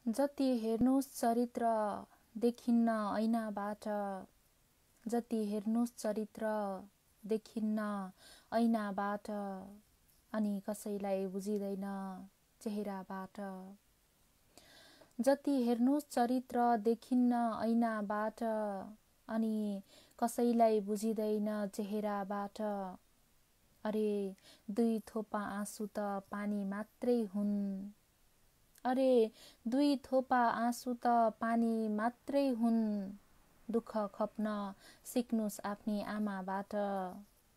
जति हेर्नुस् चरित्र देखिन्न ऐनाबाट, जति हेर्नुस् चरित्र देखिन्न ऐनाबाट, अनि कसैलाई बुझिँदैन चेहराबाट। जति हेर्नुस् चरित्र देखिन्न ऐनाबाट, अनि कसैलाई बुझिँदैन चेहराबाट। अरे दुई थोपा आँसु त पानी मात्रै हुन्, अरे दुई थोपा आँसु त पानी मात्रै हुन्। दुःख खप्न सिक्नुस् आफ्नी आमाबाट,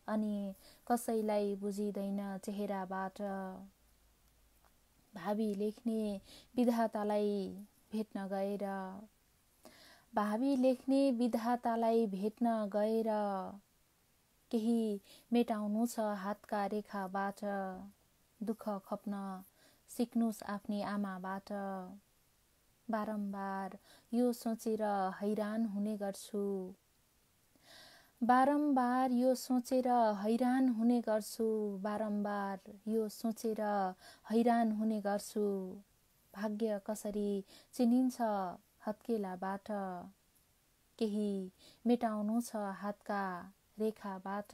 अनि कसैलाई बुझिँदैन चेहराबाट। भावी लेख्ने विधातालाई भेट्न गएर, भावी लेख्ने विधातालाई भेट्न गएर, केही मेटाउनु छ हातका रेखाबाट। दुःख खप्न सिक्नुस् आफ्नी आमाबाट। बारम्बार यो सोचेर हैरान हुने गर्छु, बारम्बार यो सोचेर हैरान हुने गर्छु, बारम्बार यो सोचेर हैरान हुने गर्छु। भाग्य कसरी चिनिन्छ हत्केलाबाट, केही मेटाउनु छ हातका रेखाबाट।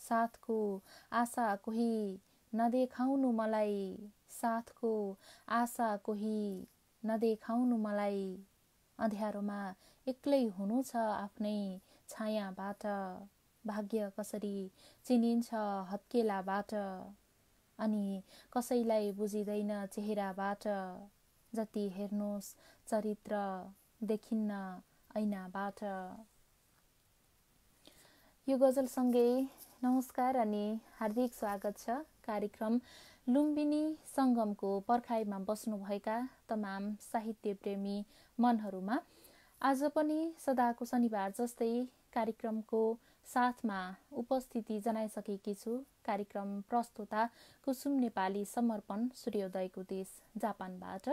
साथको आशा कोही नदेखाउनु मलाई, साथको आशा कोही नदेखाउनु मलाई। अँध्यारोमा एक्लै हुनु छ आफ्नै छायाबाट। भाग्य कसरी चिनिन्छ हत्केलाबाट, अनि कसैलाई बुझिँदैन चेहराबाट। जति हेर्नुस् चरित्र देखिन्न ऐनाबाट। यो गजलसँगै नमस्कार अनि हार्दिक स्वागत छ कार्यक्रम लुम्बिनी सङ्गमको पर्खाइमा बस्नुभएका तमाम साहित्य प्रेमी मनहरूमा। आज पनि सदाको शनिबार जस्तै कार्यक्रमको साथमा उपस्थिति जनाइसकेकी छु। कार्यक्रम प्रस्तुता कुसुम नेपाली, समर्पण सूर्योदयको देश जापानबाट।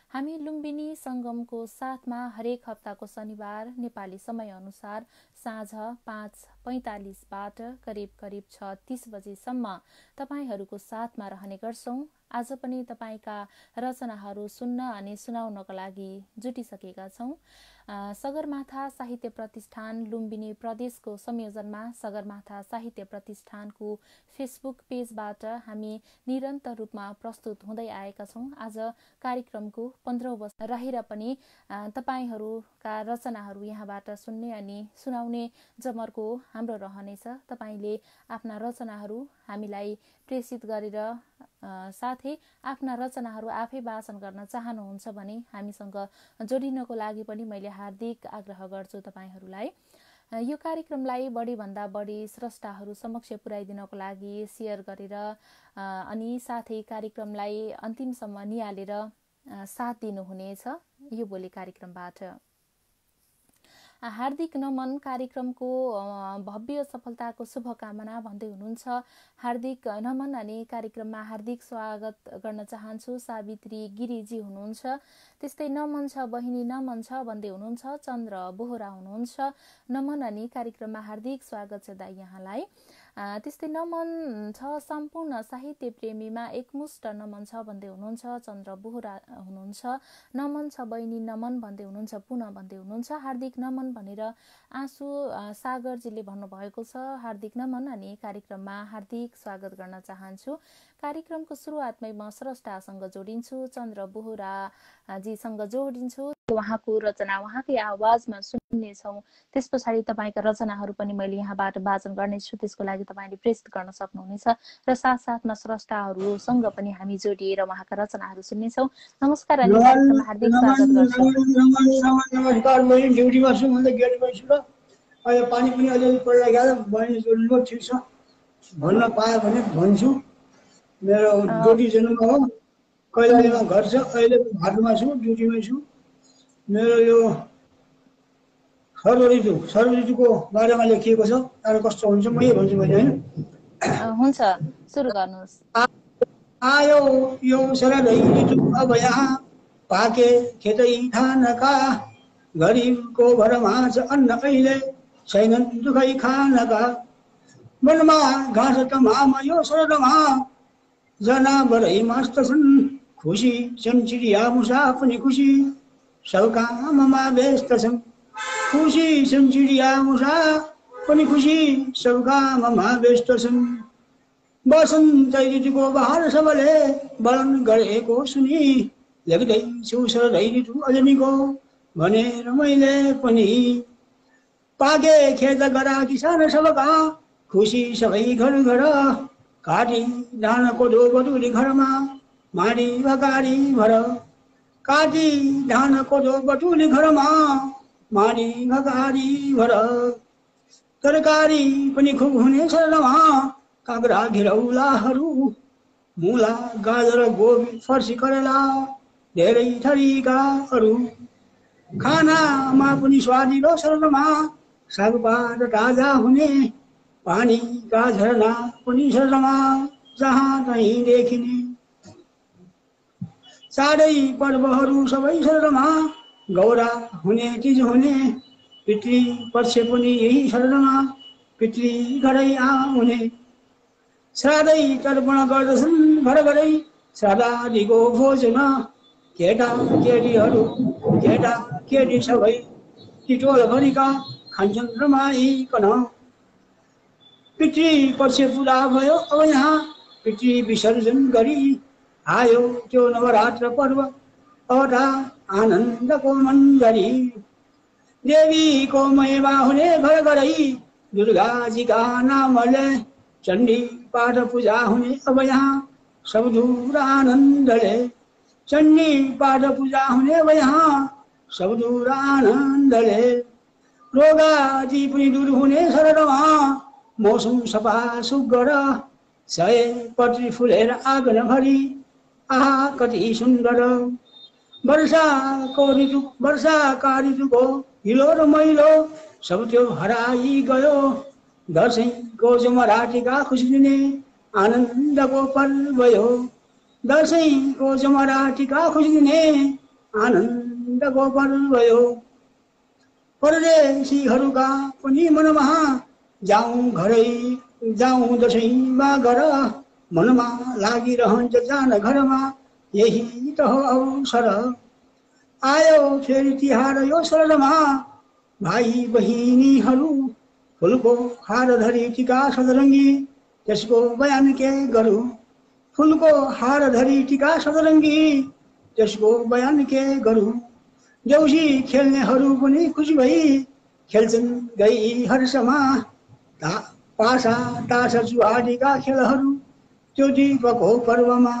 हामी लुम्बिनी सङ्गमको साथमा हरेक हप्ताको शनिबार नेपाली समयअनुसार साँझ 5:45बाट करिब 6:30 बजेसम्म तपाईहरूको साथमा रहने गर्छौं। आज पनि तपाईका रचनाहरू सुन्न अनि सुनाउनको लागि जुटिसकेका छौं। सगरमाथा साहित्य प्रतिष्ठान लुम्बिनी प्रदेशको संयोजनमा सगरमाथा साहित्य प्रतिष्ठानको फेसबुक पेजबाट हामी निरन्तर रूपमा प्रस्तुत हुँदै आएका छौं। आज कार्यक्रमको 15औं वर्ष रहेर पनि तपाईहरूका रचनाहरू यहाँबाट सुन्ने अनि सुनाउने जमर्को हाम्रो रहनेछ। तपाईले आफ्ना रचनाहरू हामीलाई प्रेषित गरेर साथै आफ्ना रचनाहरू आफै वाचन गर्न चाहनुहुन्छ भने हामीसँग जोडिनको लागि पनि मैले हार्दिक आग्रह गर्छु तपाईहरूलाई। यो कार्यक्रमलाई बढीभन्दा बढी स्रष्टाहरू समक्ष पुर्याइदिनको लागि सेयर गरेर अनि साथै कार्यक्रमलाई अन्तिमसम्म निहालेर साथ दिनुहुनेछ। यो भोलि कार्यक्रमबाट हार्दिक नमन, कार्यक्रमको भव्य सफलताको शुभकामना भन्दै हुनुहुन्छ। हार्दिक नमन अनि कार्यक्रममा हार्दिक स्वागत गर्न चाहन्छु सावित्री गिरिजी हुनुहुन्छ। त्यस्तै नमन छ बहिनी, नमन छ भन्दै हुनुहुन्छ चन्द्र बोहरा हुनुहुन्छ। नमन अनि कार्यक्रममा हार्दिक स्वागत छ दाइ यहाँलाई। त्यस्तै नमन छ सम्पूर्ण साहित्य प्रेमीमा एकमुष्ट नमन छ भन्दै हुनुहुन्छ चन्द्र बोहरा हुनुहुन्छ। नमन छ बहिनी, नमन भन्दै हुनुहुन्छ, पुनः भन्दै हुनुहुन्छ हार्दिक नमन भनेर आँसु सागरजीले भन्नुभएको छ। हार्दिक नमन अनि कार्यक्रममा हार्दिक स्वागत गर्न चाहन्छु। कार्यक्रमको सुरुवातमै म स्रष्टासँग जोडिन्छु, चन्द्र बोहरा जीसँग जोडिन्छु। उहाँको रचना उहाँकै आवाजमा सुन्नेछौँ। त्यस पछाडि तपाईँका रचनाहरू पनि मैले यहाँबाट वाचन गर्नेछु। त्यसको लागि तपाईँले प्रेसित गर्न सक्नुहुनेछ र साथसाथमा स्रष्टाहरूसँग पनि हामी जोडिएर उहाँका रचनाहरू सुन्नेछौँ। नमस्कार अनि कार्यक्रममा हार्दिक स्वागत गर्छु। नमस्कार, म ड्युटीमा छु, म त गेटमै छु र अहिले पानी पनि अलिअलि परिरहेको छ। बहिनी जोड्नु ठिक छ, भन्न पायो भने भन्छु। मेरो ड्युटी जन्म हो, कैलालीमा घर छ, अहिले घरमा छु, ड्युटीमै छु। मेरो यो शरद ऋतुको बारेमा लेखिएको छ। तर कस्तो हुन्छ म यही भन्छु मैले, होइन? हुन्छ, सुरु गर्नुहोस्। आयो यो शरद ऋतु अब यहाँ पाके खेतै धानका, गरिबको भरमा छ अन्न अहिले छैनन् दुखै खानका। वनमा घाँस तमाम यो शरदमा जनावरै मस्त छन्, खुसी छन् चिडिया मुसा पनि खुसी सब काममा व्यस्त छन् खुसी छन् चिडिया मुसा पनि खुसी सब काममा व्यस्त छन् बसन्त ऋतुको बहार सबले वर्णन गरेको सुनि लेख्दैछु शरदै ऋतु अजनीको भनेर मैले पनि पाके खेत गरा किसान सबका खुसी सबै घर घर काटी धान कोदो बटुली घरमा माडी भकारी भर काटी धान कोदो बटुली घरमा माडी भकारी भर तरकारी पनि खुब हुने शरणमा काँक्रा घिरौलाहरू मुला गाजर गोबी फर्सी करेला धेरै थरीका अरू खानामा पनि स्वादिलो शरणमा सागपात ताजा हुने पानीका झरना पनि शरणमा जहाँ कहीँ देखिने चाँडै पर्वहरू सबै शरणमा गौरा हुने चिज हुने पितृ पक्ष पनि यही शरणमा पितृ घरै आउने श्राद्धै तर्पण गर्दछन् घर घरै श्राद्धादिको भोजन केटा केटी सबै टिटोलभरिका खान्छन् रमाइकन पितृ पक्ष पुरा भयो अब यहाँ पितृ विसर्जन गरी आयो त्यो नवरात्र पर्व औटा आनन्दको मन्जरी देवीको महिमा हुने घर घरै दुर्गाजीका नामले चण्डी पाठ पूजा हुने अब यहाँ सब दूर आनन्दले चण्डी पाठ पूजा हुने अब यहाँ सब दूर आनन्दले रोगाजी पनि दूर हुने शरणमा मौसम सफा सुग्घर सयपत्री फुलेर आँगनभरि आहा कति सुन्दर वर्षाका ऋतुको हिलो र मैलो सब त्यो हराई गयो दसैँको जमराटीका खुसी दिने आनन्दको पर्व यो दसैँको जमराटीका खुसी दिने आनन्दको पर्व यो परदेशीहरूका पनि मनमा जाउँ दसैँमा घर मनमा लागिरहन्छ जान घरमा यही त हो अवसर आयो फेरि तिहार यो शरणमा भाइ बहिनीहरू फुलको हार धरी टिका सदरङ्गी त्यसको बयान के गरौँ फुलको हार धरी टिका सदरङ्गी त्यसको बयान के गरौँ देउसी खेल्नेहरू पनि खुसी भई खेल्छन् गई हर्षमा पासा तासा जुहाडीका खेलहरू त्यो दीपको पर्वमा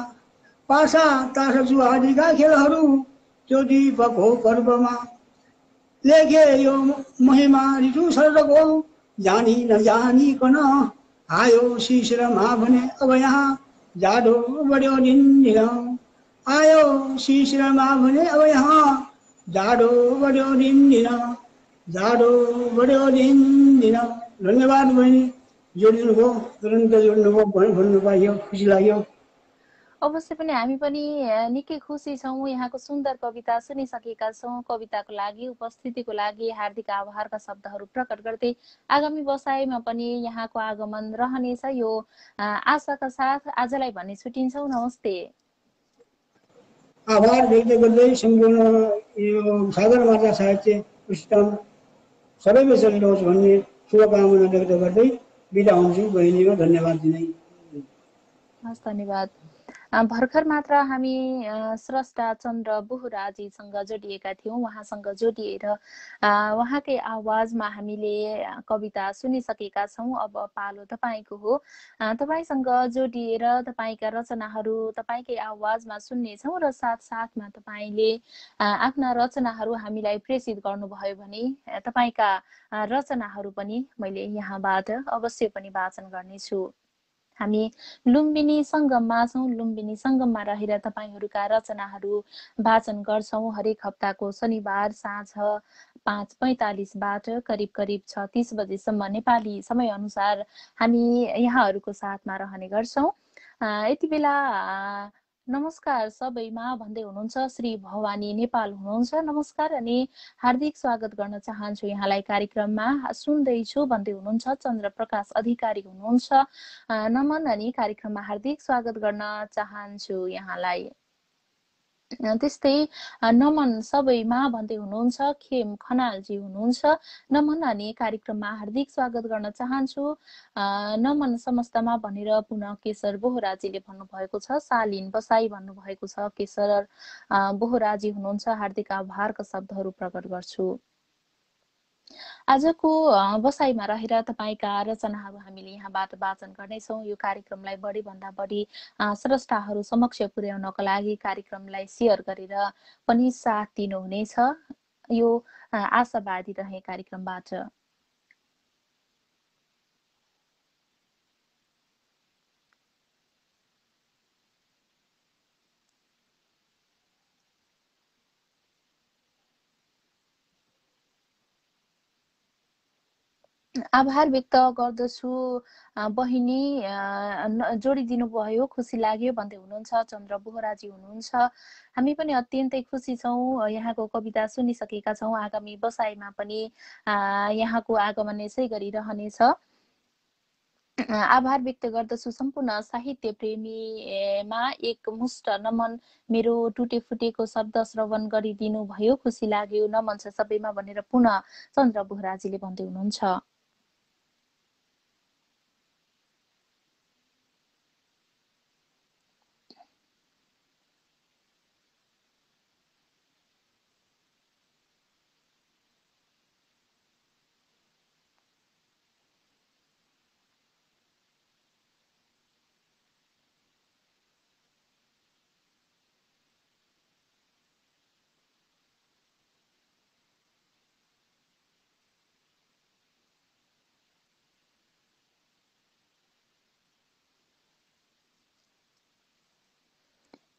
पासा तासा जुहाडीका खेलहरू त्यो दीपको पर्वमा लेखे यो महिमा ऋतु शरदको जानी नजानिकन आयो शिशिरमा भने अब यहाँ जाडो बढ्यो दिन आयो शिशिरमा भने अब यहाँ जाडो बढ्यो दिन जाडो बढ्यो दिन धन्यवाद बहिनी जोडिनुभयो तुरन्त जोड्नुभयो भन्नु पाइयो खुसी लाग्यो अवश्य पनि हामी पनि निकै खुसी छौँ यहाँको सुन्दर कविता सुनिसकेका छौँ कविताको लागि उपस्थितिको लागि हार्दिक आभारका शब्दहरू प्रकट गर्दै आगामी बसाइमा पनि यहाँको आगमन रहनेछ यो आशाका साथ आजलाई भन्ने छुट्टिन्छौँ नमस्ते आभार व्यक्त गर्दै सम्पूर्ण यो सागरमाथा साहित्य पुस्तक सबैमा चलिरहोस् भन्ने शुभकामना व्यक्त गर्दै बिदा हुन्छु बहिनीको धन्यवाद दिँदै हस् धन्यवाद भर्खर मात्र हामी स्रष्टा चन्द्र बोहराजीसँग जोडिएका थियौँ उहाँसँग जोडिएर उहाँकै आवाजमा हामीले कविता सुनिसकेका छौँ अब पालो तपाईँको हो तपाईँसँग जोडिएर तपाईँका रचनाहरू तपाईँकै आवाजमा सुन्नेछौँ र साथसाथमा तपाईँले आफ्ना रचनाहरू हामीलाई प्रेषित गर्नुभयो भने तपाईँका रचनाहरू पनि मैले यहाँबाट अवश्य पनि वाचन गर्नेछु हामी लुम्बिनी सङ्गममा छौँ लुम्बिनी सङ्गममा रहेर तपाईँहरूका रचनाहरू वाचन गर्छौँ हरेक हप्ताको शनिबार साँझ 5:45बाट करिब 6:30 बजेसम्म नेपाली समयअनुसार हामी यहाँहरूको साथमा रहने गर्छौँ यति बेला नमस्कार सबैमा भन्दै हुनुहुन्छ श्री भवानी नेपाल हुनुहुन्छ नमस्कार अनि हार्दिक स्वागत गर्न चाहन्छु यहाँलाई कार्यक्रममा सुन्दैछु भन्दै हुनुहुन्छ चन्द्रप्रकाश अधिकारी हुनुहुन्छ नमन अनि कार्यक्रममा हार्दिक स्वागत गर्न चाहन्छु यहाँलाई त्यस्तै नमन सबैमा भन्दै हुनुहुन्छ, खेम खनालजी हुनुहुन्छ। नमन अनि कार्यक्रममा हार्दिक स्वागत गर्न चाहन्छु। नमन समस्तमा भनेर पुनः केशर बोहराजीले भन्नुभएको छ। शालिन बसाई भन्नुभएको छ। केशर बोहराजी हुनुहुन्छ, हार्दिक आभारका शब्दहरू प्रकट गर्छु। आजको बसाइमा रहेर तपाईँका रचनाहरू हामीले यहाँबाट वाचन गर्नेछौँ। यो कार्यक्रमलाई बढीभन्दा बढी स्रष्टाहरू समक्ष पुर्याउनको लागि कार्यक्रमलाई सेयर गरेर पनि साथ दिनुहुनेछ, यो आशावादी रहे कार्यक्रमबाट। आभार व्यक्त गर्दछु बहिनी, जोडिदिनु भयो, खुसी लाग्यो भन्दै हुनुहुन्छ। चन्द्र बोहराजी हुनुहुन्छ। हामी पनि अत्यन्तै खुसी छौँ, यहाँको कविता सुनिसकेका छौँ। आगामी बसाइमा पनि यहाँको आगमन यसै गरिरहनेछ। आभार व्यक्त गर्दछु सम्पूर्ण साहित्य प्रेमीमा एक मुष्ट नमन। मेरो टुटे फुटेको शब्द श्रवण गरिदिनु भयो, खुसी लाग्यो, नमन छ सबैमा भनेर पुनः चन्द्र बोहराजीले भन्दै हुनुहुन्छ।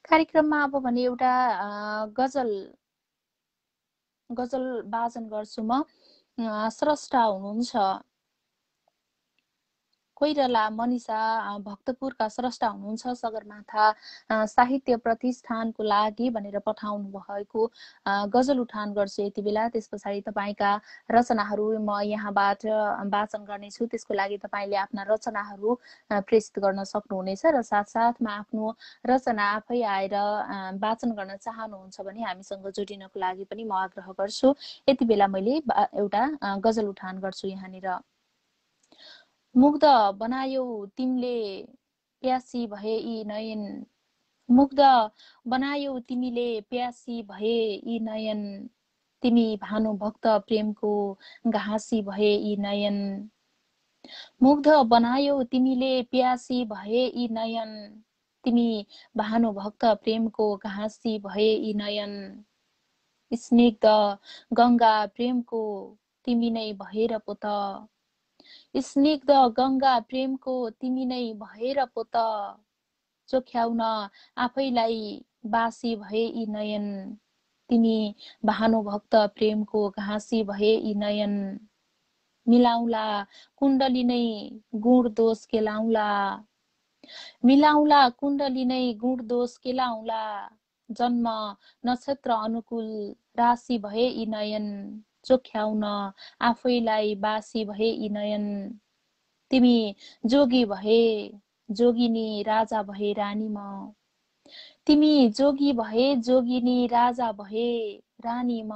कार्यक्रममा अब भने एउटा गजल वाचन गर्छु म। स्रष्टा हुनुहुन्छ कोइराला मनिषा, भक्तपुरका स्रष्टा हुनुहुन्छ। सगरमाथा साहित्य प्रतिष्ठानको लागि भनेर पठाउनु भएको गजल उठान गर्छु यति बेला। त्यस पछाडि तपाईँका रचनाहरू म यहाँबाट वाचन गर्नेछु। त्यसको लागि तपाईँले आफ्ना रचनाहरू प्रेषित गर्न सक्नुहुनेछ र साथसाथमा आफ्नो रचना आफै आएर वाचन गर्न चाहनुहुन्छ भने हामीसँग जोडिनको लागि पनि म आग्रह गर्छु। यति बेला मैले एउटा गजल उठान गर्छु यहाँनिर। मुग्ध बनायौ तिमीले प्यासी भए यी नयन, मुग्ध बनायौ तिमीले प्यासी भए यी नयन, तिमी भानुभक्त प्रेमको घाँसी भए यी नयन। मुग्ध बनायौ तिमीले प्यासी भए यी नयन, तिमी भानुभक्त प्रेमको घाँसी भए यी नयन। स्निग्ध गङ्गा प्रेमको तिमी नै भएर पो त, स्निग्ध गङ्गा प्रेमको तिमी नै भएर पो त, चोख्याउन आफैलाई बासी भए यी नयन, तिमी भानुभक्त प्रेमको घाँसी भए यी नयन। मिलाउला कुण्डली नै गुण दोष केलाउला, मिलाउला कुण्डली नै गुण दोष केलाउला, जन्म नक्षत्र अनुकूल राशि भए यी नयन, चोख्याउन आफैलाई बासी भए यी नयन। तिमी जोगी भए जोगिनी राजा भए रानी म, तिमी जोगी भए जोगिनी राजा भए रानी म,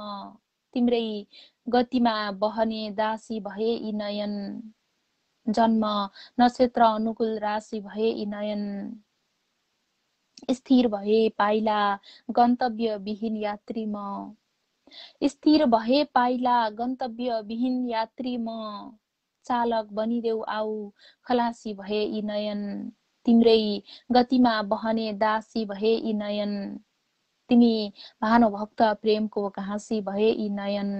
तिम्रै गतिमा बहने दासी भए यी नयन, जन्म नक्षत्र अनुकूल राशि भए यी नयन। स्थिर भए पाइला गन्तव्य विहीन यात्री म, स्थिर भए पाइला गन्तव्य विहीन यात्री म, चालक बनिदेऊ आऊ खलासी भए यी नयन, तिम्रै गतिमा बहने दासी भए यी नयन। तिमी भानुभक्त प्रेमको घाँसी भए यी नयन,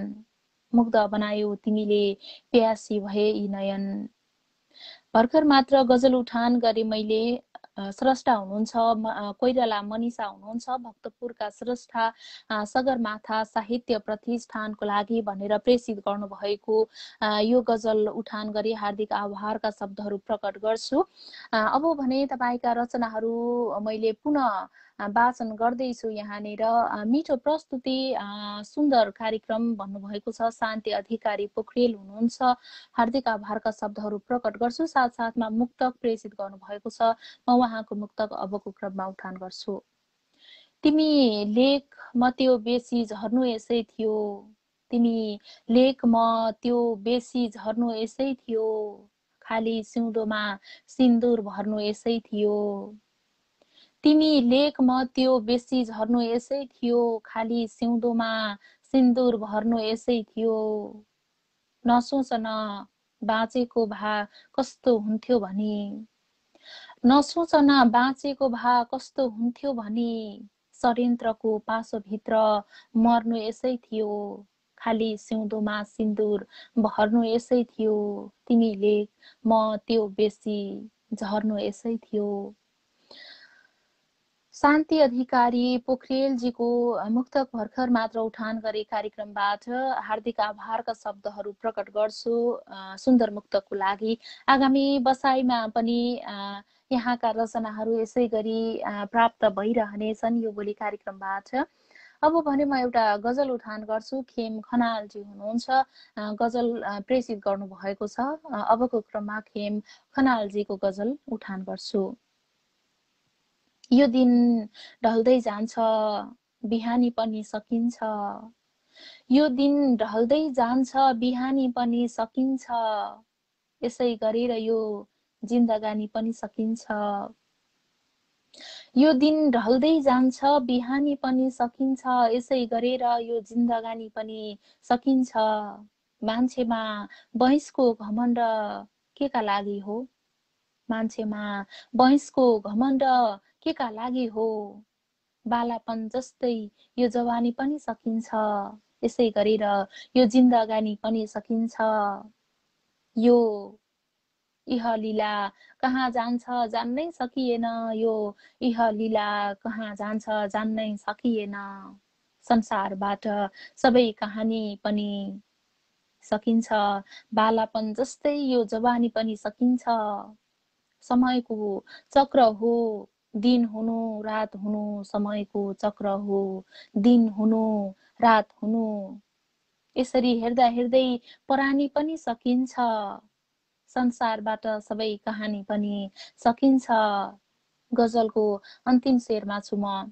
मुग्ध बनायौ तिमीले प्यासी भए यी नयन। भर्खर मात्र गजल उठान गरे मैले। स्रष्टा हुनुहुन्छ कोइराला मनिषा हुनुहुन्छ, भक्तपुरका स्रष्टा, सगरमाथा साहित्य प्रतिष्ठानको लागि भनेर प्रेषित गर्नुभएको यो गजल उठान गरी हार्दिक आभारका शब्दहरू प्रकट गर्छु। अब भने तपाईँका रचनाहरू मैले पुनः वाचन गर्दैछु यहाँनिर। मिठो प्रस्तुति, सुन्दर कार्यक्रम भन्नुभएको छ शान्ति अधिकारी पोखरेल हुनुहुन्छ, हार्दिक आभारका शब्दहरू प्रकट गर्छु। साथसाथमा मुक्तक प्रेषित गर्नुभएको छ, म उहाँको मुक्तक अबको क्रममा उठान गर्छु। तिमी लेख म त्यो बेसी झर्नु यसै थियो, तिमी लेख म त्यो बेसी झर्नु यसै थियो, खाली सिउँदोमा सिन्दुर भर्नु यसै थियो, तिमी लेख म त्यो बेसी झर्नु यसै थियो, खाली सिउँदोमा सिन्दुर भर्नु यसै थियो, नसोच न बाँचेको भा कस्तो हुन्थ्यो भनी, नसोच न बाँचेको भा कस्तो हुन्थ्यो भनी, षड्यन्त्रको पासोभित्र मर्नु यसै थियो, खाली सिउँदोमा सिन्दुर भर्नु यसै थियो, तिमी लेख म त्यो बेसी झर्नु यसै थियो। शान्ति अधिकारी पोखरेलजीको मुक्तक भर्खर मात्र उठान गरे कार्यक्रमबाट हार्दिक आभारका शब्दहरू प्रकट गर्छु सुन्दर मुक्तकको लागि। आगामी बसाइमा पनि यहाँका रचनाहरू यसै गरी प्राप्त भइरहनेछन् यो भोलि कार्यक्रमबाट। अब भने म एउटा गजल उठान गर्छु। खेम खनालजी हुनुहुन्छ, गजल प्रेषित गर्नुभएको छ। अबको क्रममा खेम खनालजीको गजल उठान गर्छु। यो दिन ढल्दै जान्छ बिहानी पनि सकिन्छ, यो दिन ढल्दै जान्छ बिहानी पनि सकिन्छ, यसै गरेर यो जिन्दगानी पनि सकिन्छ, यो दिन ढल्दै जान्छ बिहानी पनि सकिन्छ, यसै गरेर यो जिन्दगानी पनि सकिन्छ, मान्छेमा वयसको घमण्ड के का लागि हो, मान्छेमा वयसको घमण्ड के का लागि हो, बालापन जस्तै यो जवानी पनि सकिन्छ, यसै गरेर यो जिन्दगानी पनि सकिन्छ, यो इह लीला कहाँ जान्छ जान्नै सकिएन, यो इह लीला कहाँ जान्छ जान्नै सकिएन, संसारबाट सबै कहानी पनि सकिन्छ, बालापन जस्तै यो जवानी पनि सकिन्छ, समयको चक्र हो दिन हुनु रात हुनु, समयको चक्र हो दिन हुनु रात हुनु, यसरी हेर्दा हेर्दै परानी पनि सकिन्छ, संसारबाट सबै कहानी पनि सकिन्छ। गजलको अन्तिम शेरमा छु म।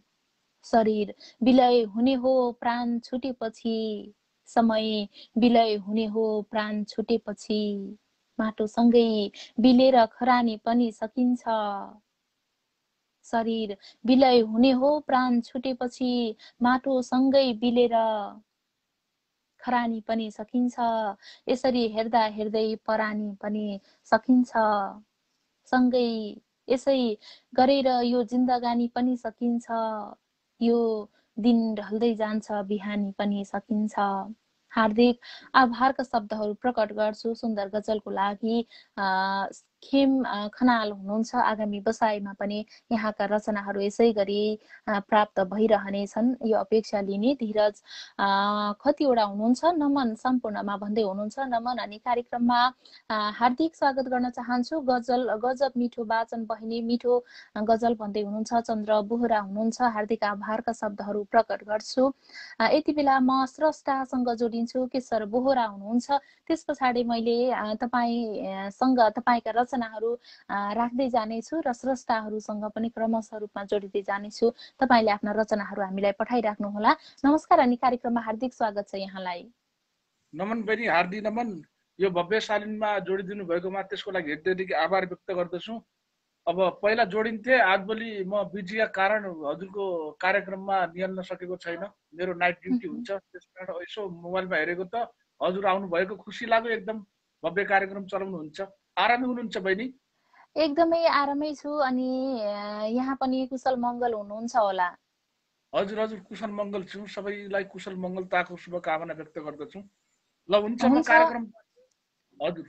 शरीर विलय हुने हो प्राण छुटेपछि, समय विलय हुने हो प्राण छुटेपछि, माटोसँगै बिलेर खरानी पनि सकिन्छ, शरीर विलय हुने हो प्राण छुटेपछि, माटोसँगै बिलेर खरानी पनि सकिन्छ, यसरी हेर्दा हेर्दै परानी पनि सकिन्छ, सँगै यसै गरेर यो जिन्दगानी पनि सकिन्छ, यो दिन ढल्दै जान्छ बिहानी पनि सकिन्छ। हार्दिक आभारका शब्दहरू प्रकट गर्छु सुन्दर गजलको लागि। खेम खनाल हुनुहुन्छ, आगामी बसाइमा पनि यहाँका रचनाहरू यसै गरी प्राप्त भइरहनेछन् यो अपेक्षा लिने। धीरज कतिवटा हुनुहुन्छ, नमन सम्पूर्णमा भन्दै हुनुहुन्छ नमन, अनि कार्यक्रममा हार्दिक स्वागत गर्न चाहन्छु। गजब मिठो वाचन बहिनी, मिठो गजल भन्दै हुनुहुन्छ चन्द्र बोहरा हुनुहुन्छ, हार्दिक आभारका शब्दहरू प्रकट गर्छु। यति बेला म स्रष्टासँग जोडिन्छु, केशर बोहरा हुनुहुन्छ, त्यस पछाडि मैले तपाईँसँग तपाईँका रचनाहरू राख्दै जानेछु र स्रष्टाहरूसँग पनि क्रमशः रूपमा जोडिँदै जानेछु। तपाईँले आफ्ना रचनाहरू हामीलाई पठाइराख्नुहोला। नमस्कार अनि कार्यक्रममा हार्दिक स्वागत छ यहाँलाई। नमन बहिनी, हार्दिक नमन। यो भव्य शालिनमा जोडिदिनु भएकोमा त्यसको लागि हृदयदेखि आभार व्यक्त गर्दछु। अब पहिला जोडिन्थे, आजभोलि म बिजीका कारण हजुरको कार्यक्रममा निहाल्न सकेको छैन, मेरो नाइट ड्युटी हुन्छ, त्यसकारण यसो मोबाइलमा हेरेको त हजुर आउनु भएको खुसी लाग्यो। एकदम भव्य कार्यक्रम चलाउनुहुन्छ, आरामै हुनुहुन्छ बहिनी? एकदमै आरामै छु, अनि यहाँ पनि कुशल मङ्गल हुनुहुन्छ होला? हजुर हजुर कुशल मङ्गल छु, सबैलाई कुशल मङ्गलताको शुभकामना व्यक्त गर्दछु। ल हुन्छ, म कार्यक्रम हजुर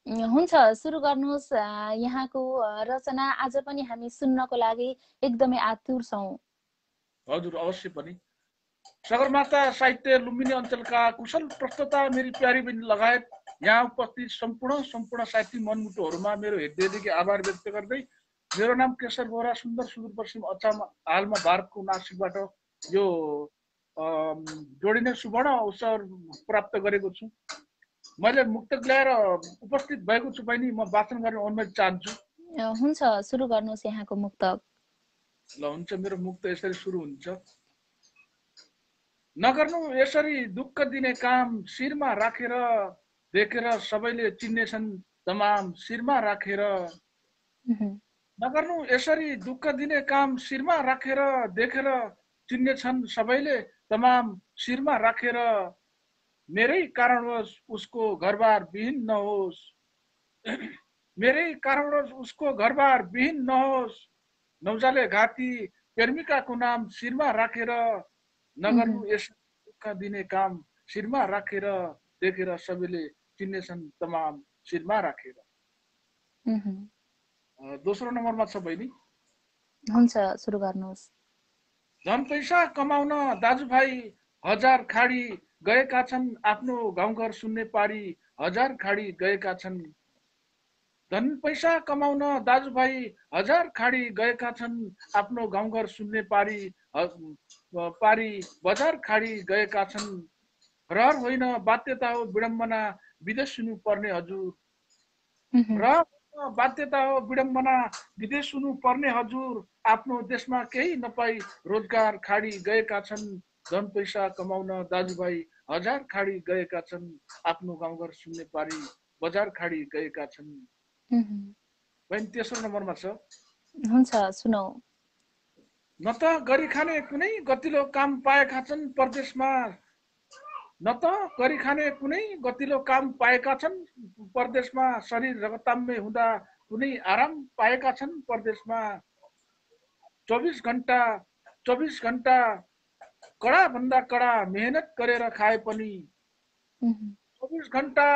हुन्छ सुरु गर्नुहोस्। यहाँको रचना आज पनि हामी सुन्नको लागि एकदमै आतुर छौँ। हजुर अवश्य पनि। सगरमाथा साहित्य लुम्बिनी अञ्चलका कुशल प्रस्तोता मेरी प्यारी बहिनी लगायत यहाँ उपस्थित सम्पूर्ण साहित्यिक मनमुटुहरूमा मेरो हृदयदेखि आभार व्यक्त गर्दै, मेरो नाम केशर बोहरा, सुन्दर सुदूरपश्चिम अछाम, हालमा भारतको नासिकबाट यो जोडिने सुवर्ण अवसर प्राप्त गरेको छु। मैले मुक्तक ल्याएर उपस्थित भएको छु बहिनी, म वाचन गर्न अनुमति चाहन्छु। हुन्छ सुरु गर्नुहोस् यहाँको मुक्तक। ल हुन्छ, मेरो मुख त यसरी सुरु हुन्छ। नगर्नु यसरी दुःख दिने काम, शिरमा राखेर देखेर सबैले चिन्नेछन् तमाम, शिरमा राखेर। नगर्नु यसरी दुःख दिने काम, शिरमा राखेर देखेर चिन्नेछन् सबैले तमाम, शिरमा राखेर। मेरै कारणवश उसको घरबार विहीन नहोस्, मेरै कारणवश उसको घरबार विहीन नहोस्। नौजाले घाती प्रेमिकाको नाम शिरमा राखेर, नगर्नु यसरी दुःख दिने काम, शिरमा राखेर देखेर सबैले चिन्नेछन् तमाम, शिरमा राखेर। दोस्रो नम्बरमा छ बहिनी। हुन्छ, सुरु गर्नुहोस्। धन पैसा कमाउन दाजुभाइ हजार खाडी गएका छन्, आफ्नो गाउँघर सुन्ने पारी हजार खाडी गएका छन्। धन पैसा कमाउन दाजुभाइ हजार खाडी गएका छन्, आफ्नो गाउँघर सुन्ने पारी पारी बजार खाडी गएका छन्। रहर होइन बाध्यता हो विडम्बना, विदेश सुन्नु पर्ने हजुर। रहर बाध्यता हो विडम्बना, विदेश सुन्नु पर्ने हजुर। आफ्नो देशमा केही नपाई रोजगार खाडी गएका छन्। धन पैसा कमाउन दाजुभाइ हजार खाडी गएका छन्, आफ्नो गाउँघर सुन्ने पारी बजार खाडी गएका छन्। बहिनी तेस्रो नम्बरमा छ। हुन्छ, सुनौ। न त गरी खाने कुनै गतिलो काम पाएका छन् परदेशमा, न त गरी खाने कुनै गतिलो काम पाएका छन् परदेशमा। शरीर रगताम्य हुँदा कुनै आराम पाएका छन् परदेशमा। 24 घण्टा कडा भन्दा कडा मेहनत गरेर खाए पनि, 24 घण्टा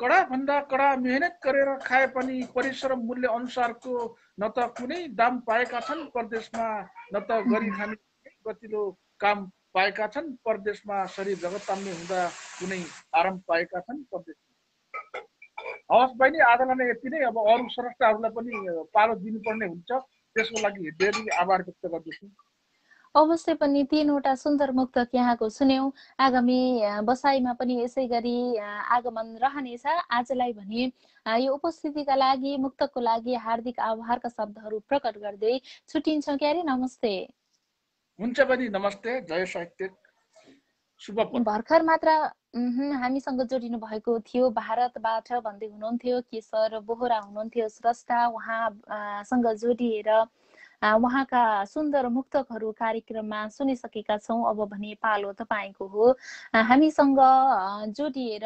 कडा भन्दा कडा मेहनत गरेर खाए पनि परिश्रम मूल्य अनुसारको न त कुनै दाम पाएका छन् परदेशमा, न त गरी खाने गतिलो काम पाएका छन् परदेशमा। शरीर रगताम्य हुँदा कुनै आराम पाएका छन् परदेशमा। हवस् बहिनी, आजलाई नै यति नै। अब अरू स्रष्टाहरूलाई पनि पालो दिनुपर्ने हुन्छ, त्यसको लागि धेरै आभार व्यक्त गर्दछु। अवश्य पनि 3वटा सुन्दर मुक्तक यहाँको सुन्यौं। आगामी बसाइमा पनि यसै गरी आगमन रहनेछ। आजलाई भने यो उपस्थितिका लागि, मुक्तकको लागि हार्दिक आभारका शब्दहरू प्रकट गर्दै छुट्टिन्छौँ क्यारे। नमस्ते। हुन्छ बहिनी, नमस्ते। जय साहित्य, शुभ। भर्खर मात्र हामीसँग जोडिनु भएको थियो भारतबाट भन्दै हुनुहुन्थ्यो केशर बोहरा हुनुहुन्थ्यो स्रष्टा। उहाँसँग जोडिएर उहाँका सुन्दर मुक्तकहरू कार्यक्रममा सुनिसकेका छौँ। अब भने पालो तपाईँको हो। हामीसँग जोडिएर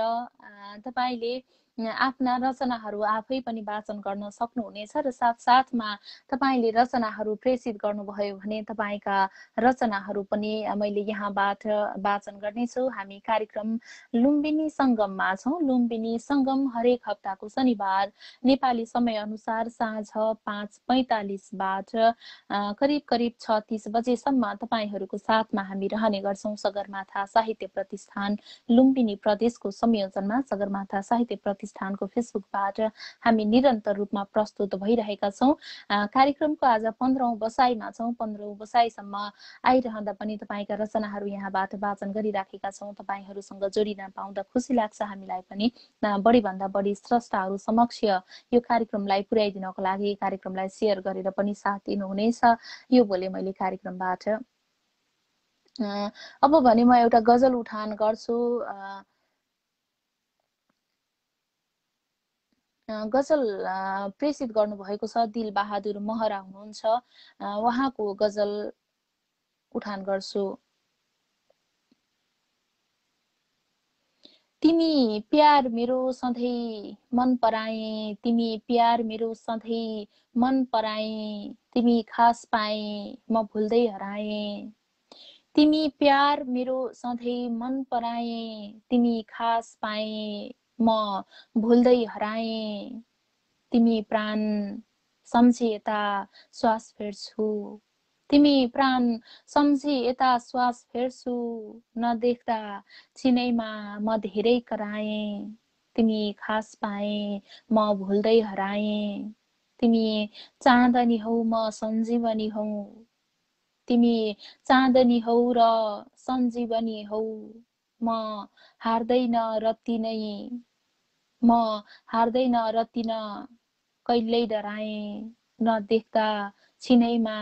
तपाईँले आफ्ना रचनाहरू आफै पनि वाचन गर्न सक्नुहुनेछ र साथसाथमा तपाईँले रचनाहरू प्रेषित गर्नुभयो भने तपाईँका रचनाहरू पनि मैले यहाँबाट वाचन गर्नेछु। हामी कार्यक्रम लुम्बिनी सङ्गममा छौँ। लुम्बिनी सङ्गम हरेक हप्ताको शनिबार नेपाली समय अनुसार साँझ 5:45बाट करिब 36 बजेसम्म तपाईँहरूको साथमा हामी रहने गर्छौँ। सगरमाथा साहित्य प्रतिष्ठान लुम्बिनी प्रदेशको संयोजनमा सगरमाथा साहित्य प्रतिष्ठानको फेसबुकबाट हामी निरन्तर रूपमा प्रस्तुत भइरहेका छौँ। कार्यक्रमको आज 15औं बसाइमा छौँ। 15औं बसाइसम्म आइरहँदा पनि तपाईँका रचनाहरू यहाँबाट वाचन गरिराखेका छौँ। तपाईँहरूसँग जोडिन पाउँदा खुसी लाग्छ हामीलाई पनि। बढीभन्दा बढी स्रष्टाहरू समक्ष यो कार्यक्रमलाई पुर्याइदिनको लागि कार्यक्रमलाई सेयर गरेर पनि साथ दिनुहुनेछ, यो बोले मैले कार्यक्रमबाट। अब भने म एउटा गजल उठान गर्छु। गजल प्रेषित गर्नुभएको छ दिलबहादुर महरा हुनुहुन्छ। उहाँको गजल उठान गर्छु। तिमी प्यार मेरो सधैँ मन पराए, तिमी प्यार मेरो सधैँ मन पराए, तिमी खास पाए म भुल्दै हराए। तिमी प्यार मेरो सधैँ मन पराए, तिमी खास पाए म भुल्दै हराए। तिमी प्राण सम्झी यता श्वास फेर्छु, तिमी प्राण सम्झी यता श्वास फेर्छु, नदेख्दा छिनैमा म धेरै कराए। तिमी खास पाए म भुल्दै हराए। तिमी चाँदनी हौ म सञ्जीवनी हौ, तिमी चाँदनी हौ र सञ्जीवनी हौ। म हार्दैन रत्ति नै, म हार्दैन रत्ति न, कहिल्यै डराए। नदेख्दा छिनैमा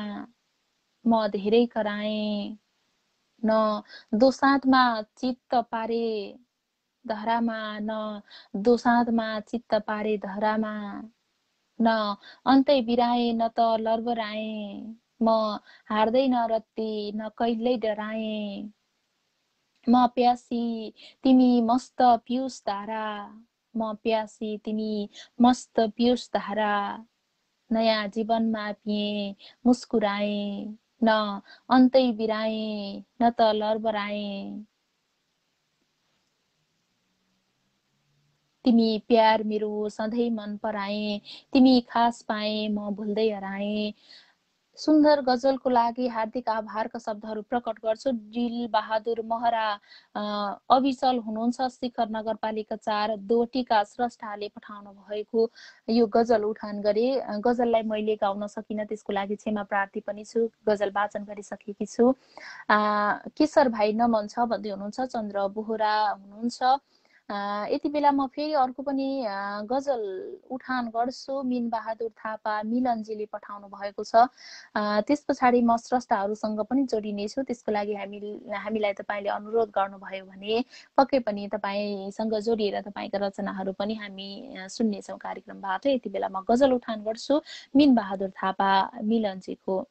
म धेरै कराएँ न दोसाँधमा चित्त पारे धरामा न दोसाँधमा चित्त पारे धरामा न अन्तै बिराए न त लर्बराए म हार्दैन रत्ती न कहिल्यै डराए म प्यासी तिमी मस्त पियुष धारा म प्यासी तिमी मस्त पियुष धारा नयाँ जीवनमा पिए मुस्कुराए न अन्तै बिराए न त लर्बराए तिमी प्यार मेरो सधैँ मन पराए तिमी खास पाए म भुल्दै हराए सुन्दर गजलको लागि हार्दिक आभारका शब्दहरू प्रकट गर्छु। डिल बहादुर महरा अविचल हुनुहुन्छ शिखर नगरपालिका 4 दोटीका स्रष्टाले पठाउनु भएको यो गजल उठान गरे। गजललाई मैले गाउन सकिनँ, त्यसको लागि क्षमा प्रार्थी पनि छु। गजल वाचन गरिसकेकी छु। केशर भाइ नमन छ भन्दै हुनुहुन्छ, चन्द्र बोहरा हुनुहुन्छ। यति बेला म फेरि अर्को पनि गजल उठान गर्छु। मिन बहादुर थापा मिलनजीले पठाउनु भएको छ। त्यस पछाडि म स्रष्टाहरूसँग पनि जोडिनेछु। त्यसको लागि हामीलाई तपाईँले अनुरोध गर्नुभयो भने पक्कै पनि तपाईँसँग जोडिएर तपाईँका रचनाहरू पनि हामी सुन्नेछौँ कार्यक्रमबाट। यति बेला म गजल उठान गर्छु मिन बहादुर थापा मिलनजीको।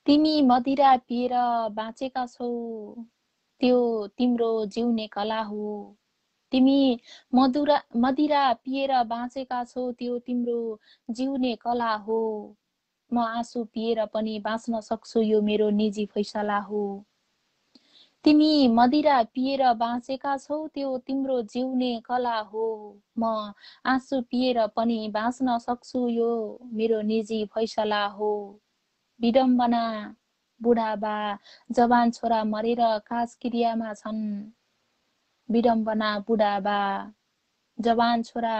तिमी मदिरा पिएर बाँचेका छौ त्यो तिम्रो जिउने कला हो तिमी मदिरा पिएर बाँचेका छौ त्यो तिम्रो जिउने कला हो म आँसु पिएर पनि बाँच्न सक्छु यो मेरो निजी फैसला हो तिमी मदिरा पिएर बाँचेका छौ त्यो तिम्रो जिउने कला हो म आँसु पिएर पनि बाँच्न सक्छु यो मेरो निजी फैसला हो विडम्बना बुढाबा जवान छोरा मरेर काजक्रियामा छन् विडम्बना बुढाबा जवान छोरा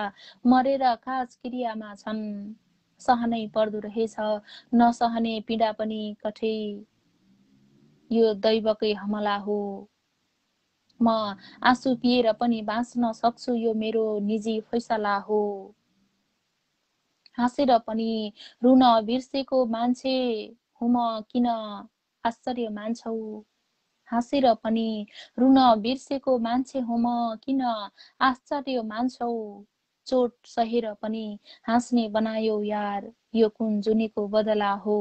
मरेर काजक्रियामा छन् सहनै पर्दो रहेछ नसहने पीडा पनि कठै यो दैवकै हमला हो म आँसु पिएर पनि बाँच्न सक्छु यो मेरो निजी फैसला हो हाँसेर पनि रुन बिर्सेको मान्छे हुम किन आश्चर्य मान्छौ हाँसेर पनि रुन बिर्सेको मान्छे हुम किन आश्चर्य मान्छौ चोट सहेर पनि हाँस्ने बनायो यार यो कुन जुनीको बदला हो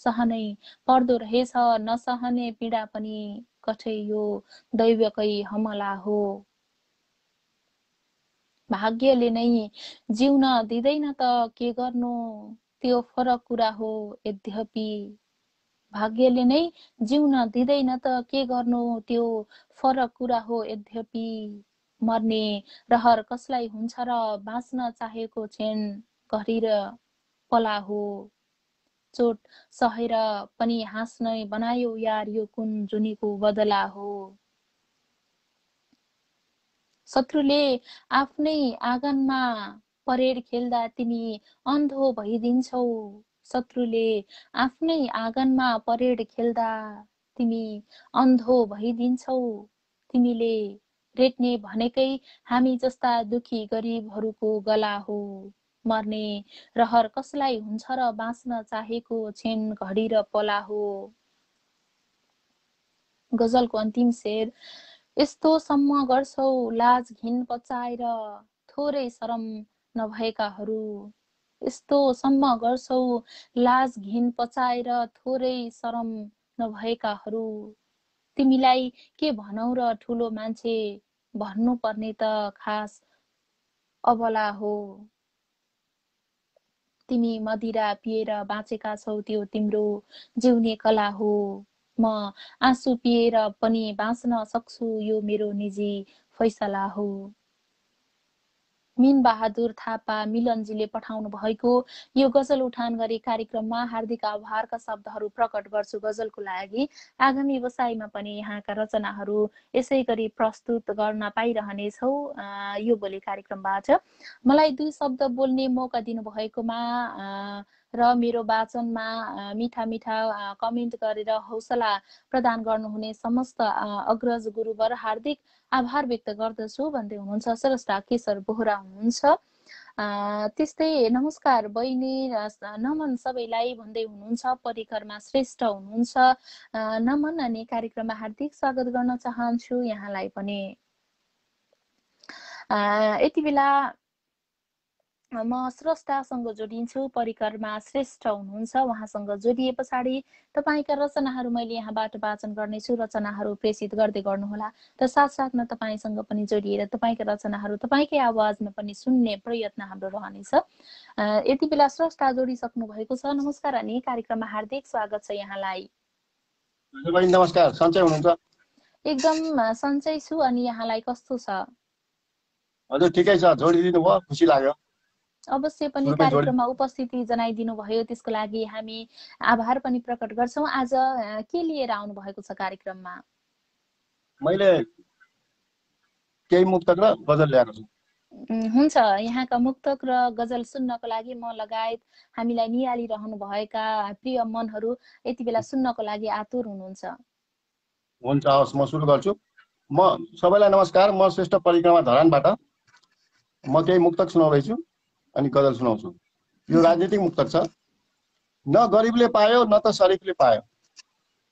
सहनै पर्दो रहेछ नसहने पीडा पनि कठै यो दैवकै हमला हो भाग्यले नै जिउन दिँदैन त के गर्नु त्यो फरक कुरा हो यद्यपि भाग्यले नै जिउन दिँदैन त के गर्नु त्यो फरक कुरा हो यद्यपि मर्ने रहर कसलाई हुन्छ र बाँच्न चाहेको क्षण घडी र पला हो चोट सहेर पनि हाँस्नै बनायो यार यो कुन जुनीको बदला हो शत्रुले आफ्नै आँगनमा परेड खेल्दा तिमी अन्धो भइदिन्छौ शत्रुले आफ्नै आँगनमा परेड खेल्दा तिमी अन्धो भइदिन्छौ तिमीले रेट्ने भनेकै हामी जस्ता दुखी गरिबहरूको गला हो मर्ने रहर कसलाई हुन्छ र बाँच्न चाहेको क्षण घडी र पला हो गजलको अन्तिम शेर यस्तो सम्म गर्छौ लाज घिन पचाएर थोरै शरम नभएकाहरू यस्तो सम्म गर्छौ लाज घिन पचाएर थोरै शरम नभएकाहरू तिमीलाई के भनौ र ठुलो मान्छे भन्नुपर्ने त खास अबला हो तिमी मदिरा पिएर बाँचेका छौ त्यो तिम्रो जिउने कला हो म आँसु पिएर पनि बाँच्न सक्छु यो मेरो निजी फैसला हो मिन बहादुर थापा मिलनजीले पठाउनु भएको यो गजल उठान गरी कार्यक्रममा हार्दिक आभारका शब्दहरू प्रकट गर्छु गजलको लागि आगामी बसाइमा पनि यहाँका रचनाहरू यसै गरी प्रस्तुत गर्न पाइरहनेछौ यो भोलि कार्यक्रमबाट मलाई 2 शब्द बोल्ने मौका दिनुभएकोमा र मेरो वाचनमा मिठा मिठा कमेन्ट गरेर हौसला प्रदान गर्नुहुने समस्त अग्रज गुरुवर हार्दिक आभार व्यक्त गर्दछु भन्दै हुनुहुन्छ स्रष्टा केशर बोहरा हुनुहुन्छ त्यस्तै नमस्कार बहिनी, नमन सबैलाई भन्दै हुनुहुन्छ। परिकरमा श्रेष्ठ हुनुहुन्छ, नमन। अनि कार्यक्रममा हार्दिक स्वागत गर्न चाहन्छु यहाँलाई पनि। यति बेला म स्रष्टासँग जोडिन्छु। परिकरमा श्रेष्ठ हुनुहुन्छ, उहाँसँग जोडिए पछाडि तपाईँका रचनाहरू मैले यहाँबाट वाचन गर्नेछु। रचनाहरू प्रेषित गर्दै गर्नुहोला र साथसाथमा तपाईँसँग पनि जोडिएर तपाईँका रचनाहरू तपाईँकै आवाजमा पनि सुन्ने प्रयत्न हाम्रो रहनेछ। यति बेला स्रष्टा जोडिसक्नु भएको छ। नमस्कार अनि कार्यक्रममा हार्दिक स्वागत छ यहाँलाई। नमस्कार, सन्चै हुनुहुन्छ? एकदम सन्चै छु। अनि यहाँलाई कस्तो छ? हजुर ठिकै छ, जोडिदिनु भयो, खुसी लाग्यो। अवश्य पनि कार्यक्रममा उपस्थिति जनाइदिनु भयो, त्यसको लागि हामी आभार पनि प्रकट गर्छौँ। आज के लिएर आउनु भएको छ कार्यक्रममा? मैले केही मुक्तक र गजल ल्याएको छु। हुन्छ, यहाँका मुक्तक र गजल सुन्नको लागि म लगायत हामीलाई निहालिरहनु भएका प्रिय मनहरू यति बेला सुन्नको लागि आतुर हुनुहुन्छ। हुन्छ, हवस्, म सुरु गर्छु। म सबैलाई नमस्कार। म श्रेष्ठ परिक्रमा धरानबाट म केही मुक्तक सुनाउँदैछु अनि गजल सुनाउँछु। यो राजनीतिक मुक्तक छ। न गरिबले पायो न त शरीफले पायो,